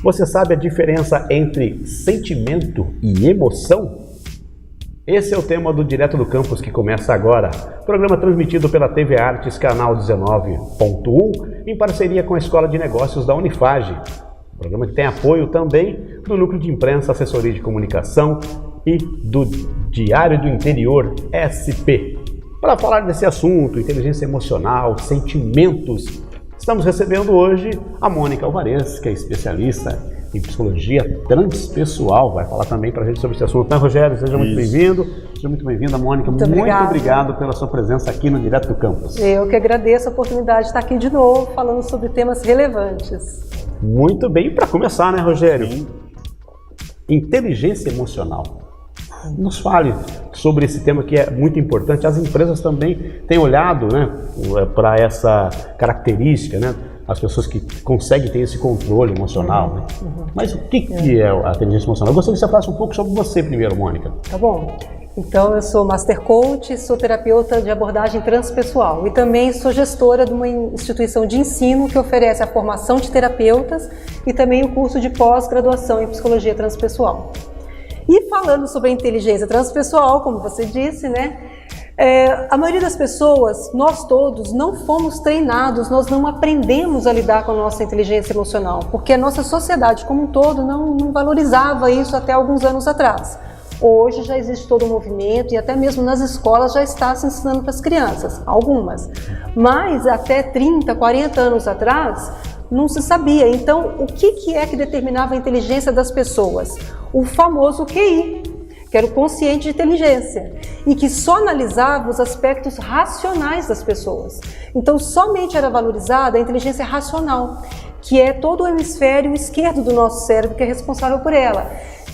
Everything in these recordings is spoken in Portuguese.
Você sabe a diferença entre sentimento e emoção? Esse é o tema do Direto do Campus que começa agora. Programa transmitido pela TV Artes, canal 19.1, em parceria com a Escola de Negócios da Unifage. Programa que tem apoio também do Núcleo de Imprensa, Assessoria de Comunicação e do Diário do Interior, SP. Para falar desse assunto, inteligência emocional, sentimentos, estamos recebendo hoje a Mônica Alvarez, que é especialista em psicologia transpessoal. Vai falar também para a gente sobre esse assunto. Então, Rogério, seja muito bem-vindo. Seja muito bem-vinda, Mônica. Muito obrigado pela sua presença aqui no Direto do Campus. Eu que agradeço a oportunidade de estar aqui de novo, falando sobre temas relevantes. Muito bem. Para começar, né, Rogério? Inteligência emocional. Nos fale sobre esse tema que é muito importante. As empresas também têm olhado, né, para essa característica, né? As pessoas que conseguem ter esse controle emocional. Né? Mas o que é a inteligência emocional? Eu gostaria que você falasse um pouco sobre você primeiro, Mônica. Tá bom. Então, eu sou Master Coach, sou terapeuta de abordagem transpessoal e também sou gestora de uma instituição de ensino que oferece a formação de terapeutas e também o curso de pós-graduação em psicologia transpessoal. E falando sobre a inteligência transpessoal, como você disse, né? A maioria das pessoas, nós todos, não fomos treinados, nós não aprendemos a lidar com a nossa inteligência emocional, porque a nossa sociedade como um todo não valorizava isso até alguns anos atrás. Hoje já existe todo um movimento e até mesmo nas escolas já está se ensinando para as crianças, algumas. Mas até 30, 40 anos atrás, não se sabia. Então, o que é que determinava a inteligência das pessoas? O famoso QI, que era o consciente de inteligência, e que só analisava os aspectos racionais das pessoas. Então, somente era valorizada a inteligência racional, que é todo o hemisfério esquerdo do nosso cérebro que é responsável por ela,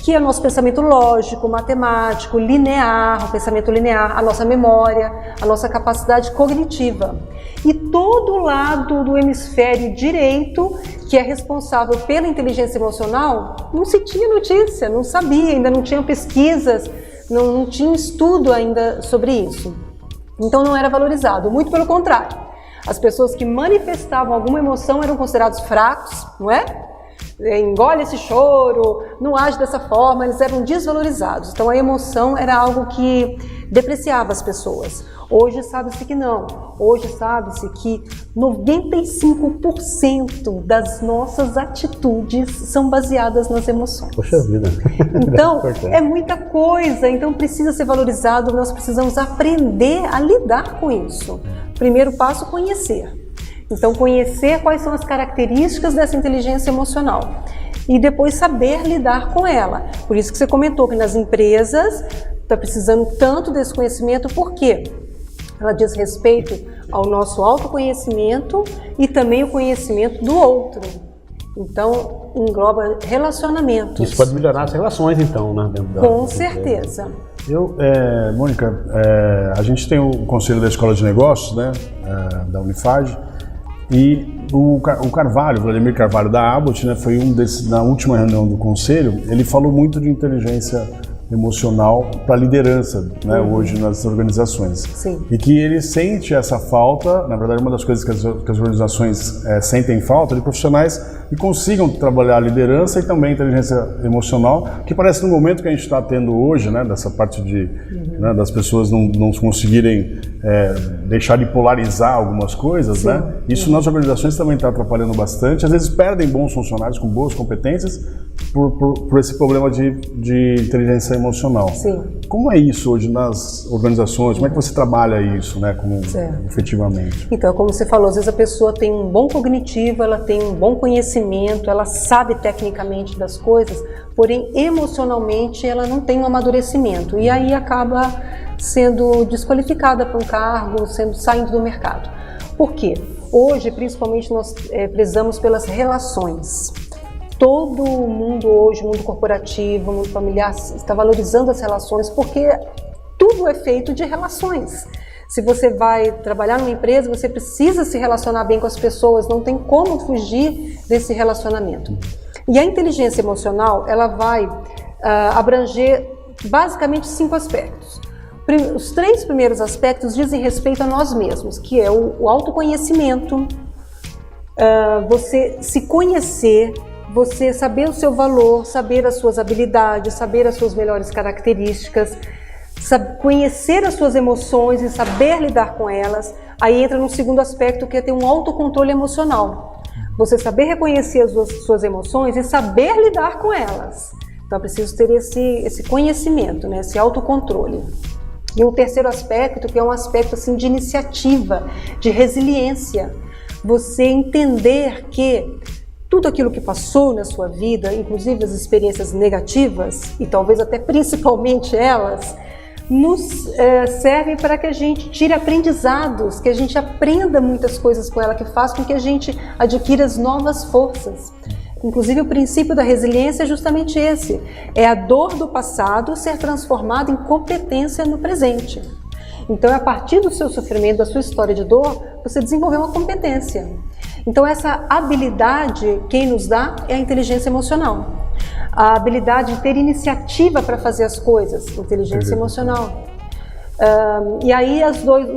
que é o nosso pensamento lógico, matemático, linear, o pensamento linear, a nossa memória, a nossa capacidade cognitiva. E todo o lado do hemisfério direito, que é responsável pela inteligência emocional, não se tinha notícia, não sabia, ainda não tinham pesquisas, não tinha estudo ainda sobre isso. Então não era valorizado, muito pelo contrário. As pessoas que manifestavam alguma emoção eram considerados fracos, não é? Engole esse choro, não age dessa forma, eles eram desvalorizados. Então a emoção era algo que depreciava as pessoas. Hoje sabe-se que não. Hoje sabe-se que 95% das nossas atitudes são baseadas nas emoções. Poxa vida! Então, é muita coisa, então precisa ser valorizado, nós precisamos aprender a lidar com isso. Primeiro passo, conhecer. Então, conhecer quais são as características dessa inteligência emocional e depois saber lidar com ela. Por isso que você comentou que nas empresas está precisando tanto desse conhecimento, por quê? Ela diz respeito ao nosso autoconhecimento e também o conhecimento do outro. Então, engloba relacionamentos. Isso pode melhorar as relações, então, né? Com certeza. Mônica, a gente tem o Conselho da Escola de Negócios, né, da Unifage, e o Carvalho, Vladimir Carvalho da Abbott, né, foi na última reunião do Conselho, ele falou muito de inteligência emocional para a liderança, né, hoje nas organizações. Sim. E que ele sente essa falta, na verdade uma das coisas que as organizações sentem falta de profissionais que consigam trabalhar a liderança e também a inteligência emocional, que parece no momento que a gente está tendo hoje, né, dessa parte de né, das pessoas não conseguirem deixar de polarizar algumas coisas, né? Isso nas organizações também está atrapalhando bastante. Às vezes perdem bons funcionários com boas competências por esse problema de inteligência emocional. Sim. Como é isso hoje nas organizações? Como é que você trabalha isso, né, efetivamente? Então, como você falou, às vezes a pessoa tem um bom cognitivo, ela tem um bom conhecimento, ela sabe tecnicamente das coisas, porém emocionalmente ela não tem um amadurecimento e aí acaba sendo desqualificada para um cargo, saindo do mercado. Por quê? Hoje, principalmente, nós prezamos pelas relações. Todo mundo hoje, mundo corporativo, mundo familiar, está valorizando as relações porque tudo é feito de relações. Se você vai trabalhar numa empresa, você precisa se relacionar bem com as pessoas, não tem como fugir desse relacionamento. E a inteligência emocional, ela vai abranger basicamente 5 aspectos. Os 3 primeiros aspectos dizem respeito a nós mesmos, que é o autoconhecimento, você se conhecer, você saber o seu valor, saber as suas habilidades, saber as suas melhores características, conhecer as suas emoções e saber lidar com elas. Aí entra no segundo aspecto, que é ter um autocontrole emocional. Você saber reconhecer as suas emoções e saber lidar com elas. Então é preciso ter esse conhecimento, né? Esse autocontrole. E um terceiro aspecto, que é um aspecto assim, de iniciativa, de resiliência. Você entender que tudo aquilo que passou na sua vida, inclusive as experiências negativas, e talvez até principalmente elas, nos servem para que a gente tire aprendizados, que a gente aprenda muitas coisas com ela, que faz com que a gente adquira as novas forças. Inclusive o princípio da resiliência é justamente esse, é a dor do passado ser transformada em competência no presente. Então, a partir do seu sofrimento, da sua história de dor, você desenvolveu uma competência. Então, essa habilidade, quem nos dá é a inteligência emocional. A habilidade de ter iniciativa para fazer as coisas, inteligência emocional. E aí,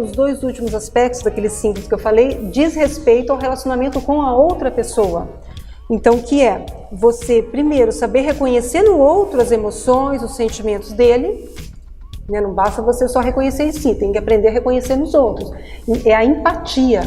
os dois últimos aspectos daqueles simples que eu falei, diz respeito ao relacionamento com a outra pessoa. Então, que é você, primeiro, saber reconhecer no outro as emoções, os sentimentos dele, né? Não basta você só reconhecer em si, tem que aprender a reconhecer nos outros. É a empatia.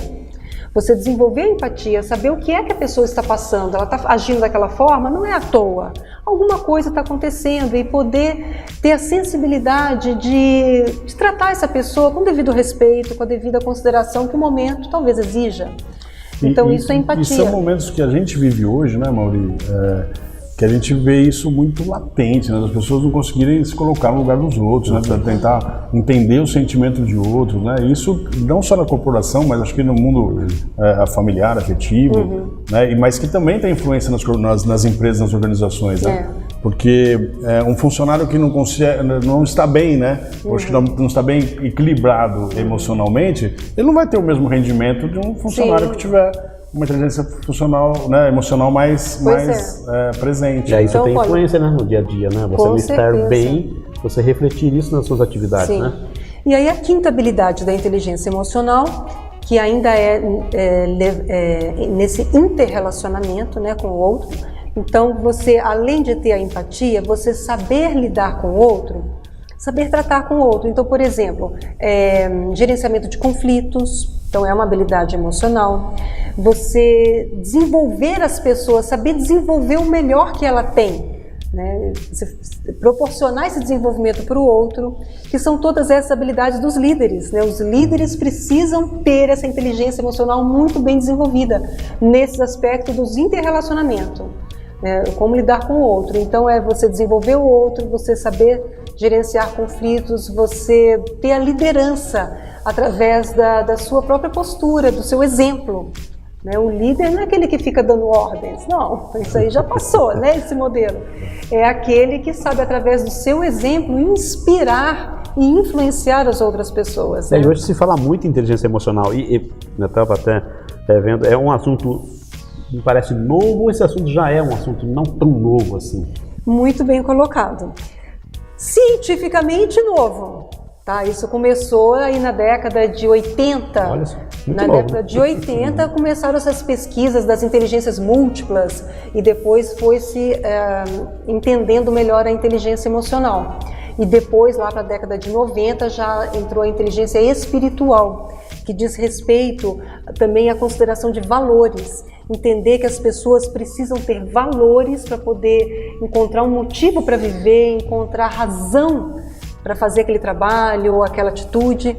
Você desenvolver a empatia, saber o que é que a pessoa está passando, ela está agindo daquela forma, não é à toa. Alguma coisa está acontecendo e poder ter a sensibilidade de tratar essa pessoa com devido respeito, com a devida consideração que o momento talvez exija. Então isso é empatia. E são momentos que a gente vive hoje, né, Mauri? Que a gente vê isso muito latente, né? As pessoas não conseguirem se colocar no lugar dos outros, né? Tentar entender o sentimento de outros, né? Isso não só na corporação, mas acho que no mundo familiar, afetivo, né? Mas que também tem influência nas empresas, nas organizações, né? Porque um funcionário que não está bem, né? Acho que não está bem equilibrado emocionalmente, ele não vai ter o mesmo rendimento de um funcionário que tiver uma inteligência funcional, né, emocional mais presente. E aí isso tem influência, né, no dia a dia, né? Você não estar bem, você refletir isso nas suas atividades, né? E aí a quinta habilidade da inteligência emocional, que ainda nesse interrelacionamento, né, com o outro. Então você, além de ter a empatia, você saber lidar com o outro, saber tratar com o outro. Então, por exemplo, gerenciamento de conflitos, então é uma habilidade emocional. Você desenvolver as pessoas, saber desenvolver o melhor que ela tem, né? Você proporcionar esse desenvolvimento para o outro, que são todas essas habilidades dos líderes, né? Os líderes precisam ter essa inteligência emocional muito bem desenvolvida nesses aspectos dos interrelacionamentos, né? Como lidar com o outro. Então é você desenvolver o outro, você saber gerenciar conflitos, você ter a liderança através da sua própria postura, do seu exemplo. Né? O líder não é aquele que fica dando ordens, não, isso aí já passou, né, esse modelo. É aquele que sabe, através do seu exemplo, inspirar e influenciar as outras pessoas. Né? E hoje se fala muito em inteligência emocional e eu estava até vendo, é um assunto, me parece novo, esse assunto já é um assunto não tão novo assim. Muito bem colocado. Cientificamente novo. Tá, isso começou aí na década de 80. Olha só, na década de 80 começaram essas pesquisas das inteligências múltiplas e depois foi se entendendo melhor a inteligência emocional. E depois, lá para a década de 90, já entrou a inteligência espiritual, que diz respeito também à consideração de valores. Entender que as pessoas precisam ter valores para poder encontrar um motivo para viver, encontrar razão para fazer aquele trabalho ou aquela atitude.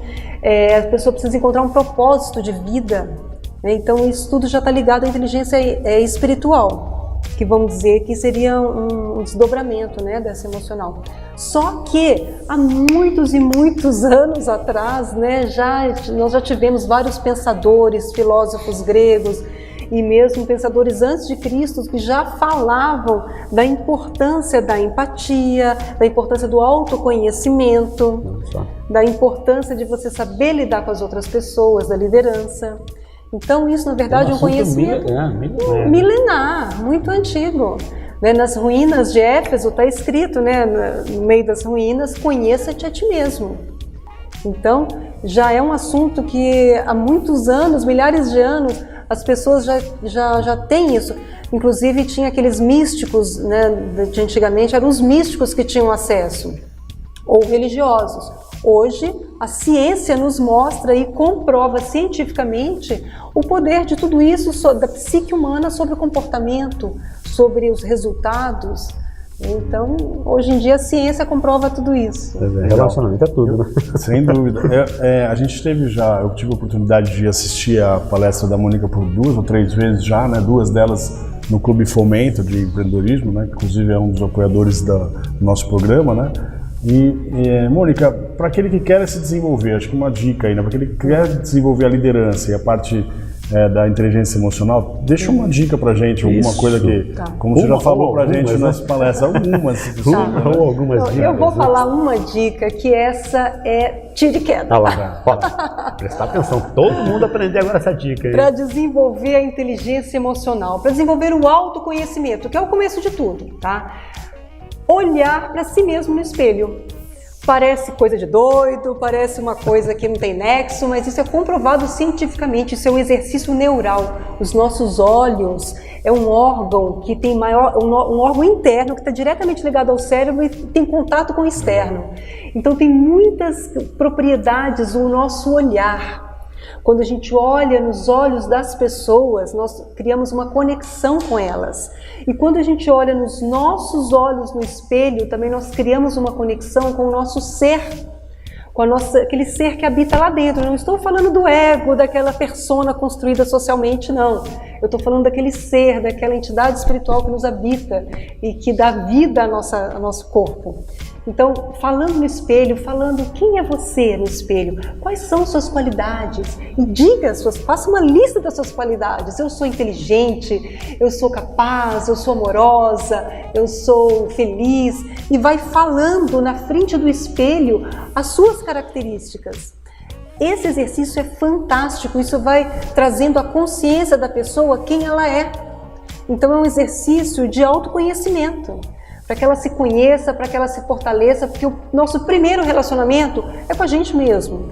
A pessoa precisa encontrar um propósito de vida, né? Então isso tudo já está ligado à inteligência espiritual, que vamos dizer que seria um desdobramento, né, dessa emocional. Só que há muitos e muitos anos atrás, né, nós já tivemos vários pensadores, filósofos gregos, e mesmo pensadores antes de Cristo que já falavam da importância da empatia, da importância do autoconhecimento, da importância de você saber lidar com as outras pessoas, da liderança. Então isso, na verdade, é um conhecimento milenar, muito antigo. Nas ruínas de Éfeso está escrito, né, no meio das ruínas, conheça-te a ti mesmo. Então já é um assunto que há muitos anos, milhares de anos, as pessoas já têm isso. Inclusive tinha aqueles místicos, né, de antigamente, eram os místicos que tinham acesso, ou religiosos. Hoje, a ciência nos mostra e comprova cientificamente o poder de tudo isso da psique humana sobre o comportamento, sobre os resultados. Então, hoje em dia, a ciência comprova tudo isso. Relacionamento é tudo, né? Sem dúvida. Eu tive a oportunidade de assistir a palestra da Mônica por 2 ou 3 vezes já, né? 2 delas no Clube Fomento de Empreendedorismo, né? Que inclusive é um dos apoiadores do nosso programa, né? Mônica, para aquele que quer se desenvolver, acho que uma dica aí, né? Para aquele que quer desenvolver a liderança e a parte da inteligência emocional, deixa uma dica pra gente, alguma coisa que, como você já falou pra gente nas palestras, algumas dicas. Eu vou falar uma dica, que essa é tiro e queda. Olha lá, pode prestar atenção, todo mundo aprender agora essa dica. Para desenvolver a inteligência emocional, para desenvolver o autoconhecimento, que é o começo de tudo, tá? Olhar para si mesmo no espelho. Parece coisa de doido, parece uma coisa que não tem nexo, mas isso é comprovado cientificamente, isso é um exercício neural. Os nossos olhos é um órgão que tem um órgão interno que está diretamente ligado ao cérebro e tem contato com o externo. Então tem muitas propriedades o nosso olhar. Quando a gente olha nos olhos das pessoas, nós criamos uma conexão com elas. E quando a gente olha nos nossos olhos no espelho, também nós criamos uma conexão com o nosso ser, com aquele ser que habita lá dentro. Eu não estou falando do ego, daquela persona construída socialmente, não. Eu estou falando daquele ser, daquela entidade espiritual que nos habita e que dá vida ao nosso corpo. Então, falando no espelho, falando quem é você no espelho, quais são suas qualidades e faça uma lista das suas qualidades. Eu sou inteligente, eu sou capaz, eu sou amorosa, eu sou feliz, e vai falando na frente do espelho as suas características. Esse exercício é fantástico, isso vai trazendo a consciência da pessoa quem ela é. Então é um exercício de autoconhecimento, para que ela se conheça, para que ela se fortaleça, porque o nosso primeiro relacionamento é com a gente mesmo.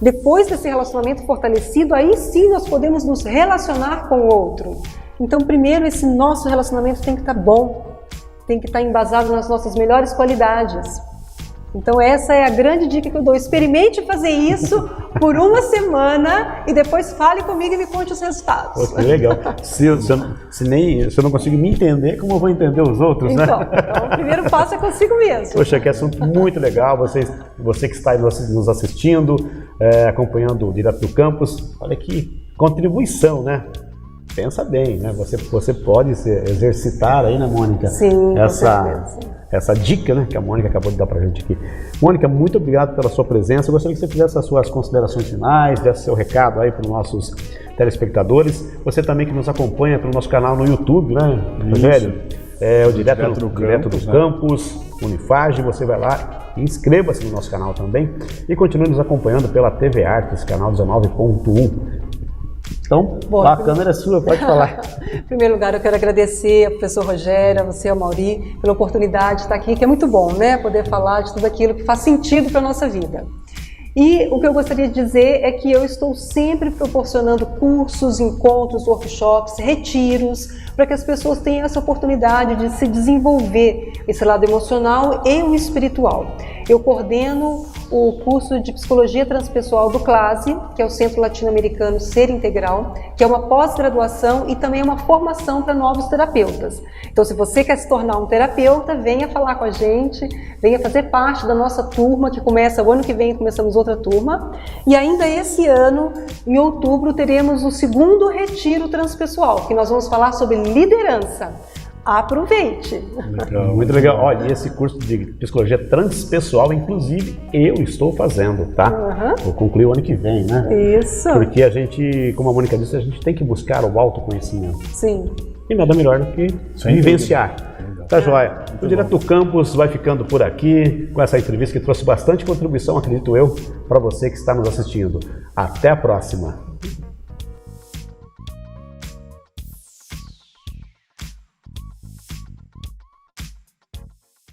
Depois desse relacionamento fortalecido, aí sim nós podemos nos relacionar com o outro. Então primeiro esse nosso relacionamento tem que estar bom, tem que estar embasado nas nossas melhores qualidades. Então essa é a grande dica que eu dou. Experimente fazer isso por uma semana e depois fale comigo e me conte os resultados. Pô, que legal. Se eu não consigo me entender, como eu vou entender os outros, né? Então o primeiro passo é consigo mesmo. Poxa, que assunto muito legal. Você que está nos assistindo, acompanhando direto do campus, olha que contribuição, né? Pensa bem, né? Você pode se exercitar aí, né, Mônica? Sim, essa dica, né, que a Mônica acabou de dar pra gente aqui. Mônica, muito obrigado pela sua presença. Eu gostaria que você fizesse as suas considerações finais, desse seu recado aí para os nossos telespectadores. Você também que nos acompanha pelo nosso canal no YouTube, né, Rogério? O Direto do Campus, Unifage. Você vai lá, inscreva-se no nosso canal também e continue nos acompanhando pela TV Artes, canal 19.1. Então, a câmera é sua, pode falar. Em primeiro lugar, eu quero agradecer ao professor Rogério, a você, ao Mauri, pela oportunidade de estar aqui, que é muito bom, né? Poder falar de tudo aquilo que faz sentido para a nossa vida. E o que eu gostaria de dizer é que eu estou sempre proporcionando cursos, encontros, workshops, retiros, para que as pessoas tenham essa oportunidade de se desenvolver esse lado emocional e o espiritual. Eu coordeno o curso de Psicologia Transpessoal do CLASE, que é o Centro Latino-Americano Ser Integral, que é uma pós-graduação e também uma formação para novos terapeutas. Então, se você quer se tornar um terapeuta, venha falar com a gente, venha fazer parte da nossa turma, que começa o ano que vem, começamos outra turma. E ainda esse ano, em outubro, teremos o segundo retiro transpessoal, que nós vamos falar sobre liderança. Aproveite! Legal, muito legal. Olha, e esse curso de psicologia transpessoal, inclusive, eu estou fazendo, tá? Vou concluir o ano que vem, né? Isso! Porque a gente, como a Mônica disse, a gente tem que buscar o autoconhecimento. Sim. E nada melhor do que vivenciar. Tá joia? O Direto do Campus vai ficando por aqui, com essa entrevista que trouxe bastante contribuição, acredito eu, para você que está nos assistindo. Até a próxima!